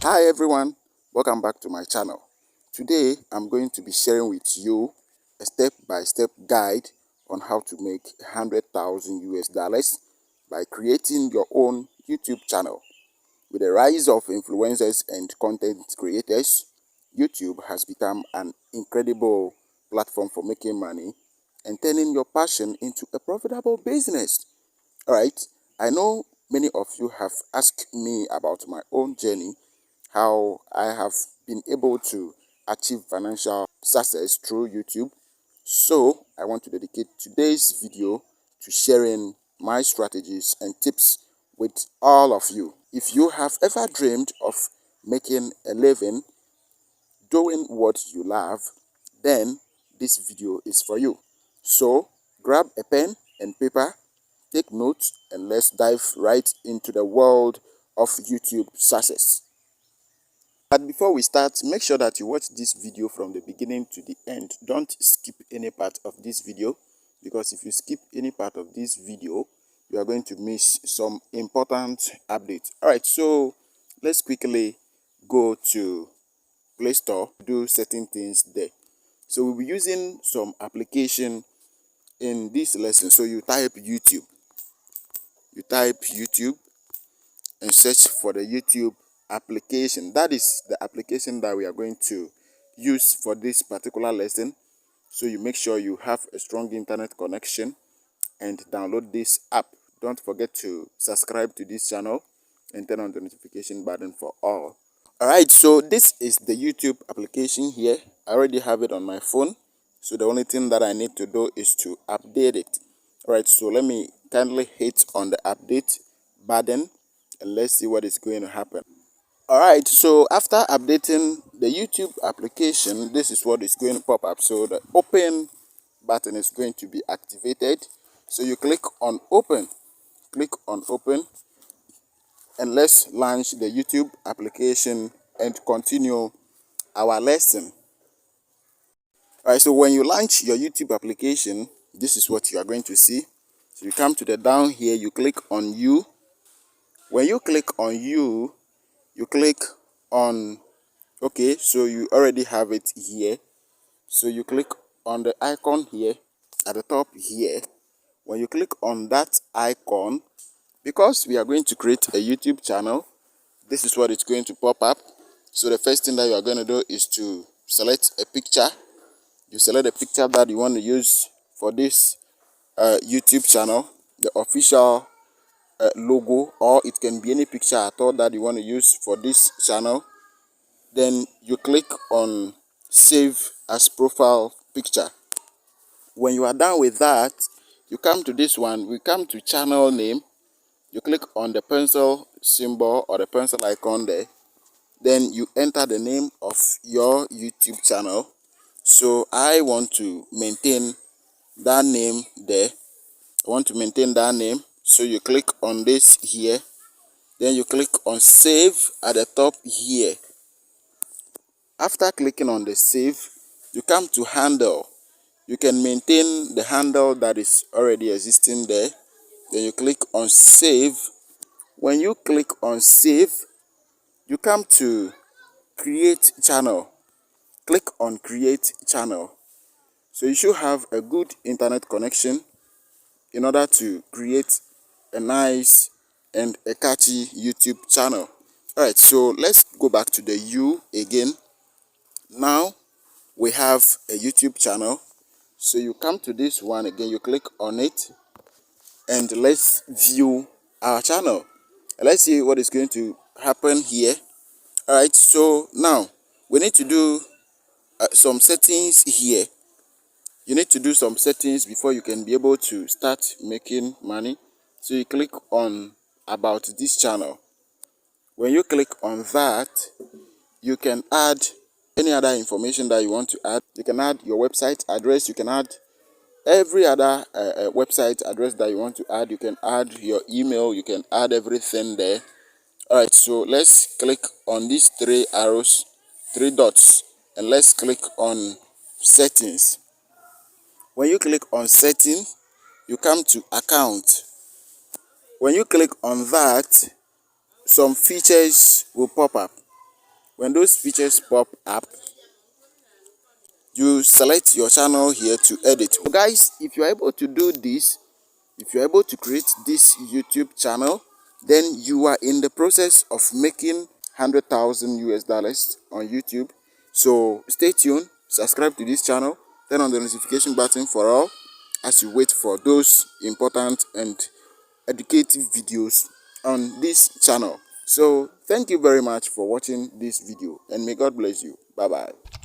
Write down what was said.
Hi everyone, welcome back to my channel. Today I'm going to be sharing with you a step-by-step guide on how to make 100,000 US dollars by creating your own YouTube channel. With the rise of influencers and content creators, YouTube has become an incredible platform for making money and turning your passion into a profitable business. Alright, I know many of you have asked me about my own journey, how I have been able to achieve financial success through YouTube. So I want to dedicate today's video to sharing my strategies and tips with all of you. If you have ever dreamed of making a living doing what you love, then this video is for you. So grab a pen and paper, take notes, and let's dive right into the world of YouTube success. But before we start, make sure that you watch this video from the beginning to the end. Don't skip any part of this video, because if you skip any part of this video, you are going to miss some important updates. Alright, so let's quickly go to Play Store, do certain things there. So we'll be using some application in this lesson. So you type YouTube and search for the YouTube application. That is the application that we are going to use for this particular lesson. So you make sure you have a strong internet connection and download this app. Don't forget to subscribe to this channel and turn on the notification button for all. Alright, so this is the YouTube application here. I already have it on my phone, so the only thing that I need to do is to update it. Alright, so let me kindly hit on the update button and let's see what is going to happen. Alright, so after updating the YouTube application, this is what is going to pop up. So the open button is going to be activated. So you click on open, and let's launch the YouTube application and continue our lesson. Alright, so when you launch your YouTube application, this is what you are going to see. So you come to the down here, you click on you. When you click on you click on okay, so you already have it here. So you click on the icon here at the top here. When you click on that icon, because we are going to create a YouTube channel, this is what it's going to pop up. So the first thing that you are going to do is to select a picture. You select the picture that you want to use for this YouTube channel, the official logo, or it can be any picture at all that you want to use for this channel. Then you click on save as profile picture. When you are done with that, you come to this one. We come to channel name. You click on the pencil symbol or the pencil icon there. Then you enter the name of your YouTube channel. So I want to maintain that name there. So you click on this here. Then you click on save at the top here. After clicking on the save, you come to handle. You can maintain the handle that is already existing there. Then you click on save. When you click on save, you come to create channel. Click on create channel. So you should have a good internet connection in order to create a nice and a catchy YouTube channel. Alright, so let's go back to the U again. Now we have a YouTube channel. So you come to this one again, you click on it, and let's view our channel. Let's see what is going to happen here. Alright, so now we need to do some settings here. You need to do some settings before you can be able to start making money. So you click on about this channel. When you click on that, you can add any other information that you want to add. You can add your website address. You can add every other website address that you want to add. You can add your email. You can add everything there. Alright, so let's click on these three arrows, three dots, and let's click on settings. When you click on settings, you come to account. When you click on that, some features will pop up. When those features pop up, you select your channel here to edit. So guys, if you're able to do this, if you're able to create this YouTube channel, then you are in the process of making 100,000 US dollars on YouTube. So stay tuned, subscribe to this channel, turn on the notification button for all as you wait for those important and educative videos on this channel. So thank you very much for watching this video, and may God bless you. Bye bye.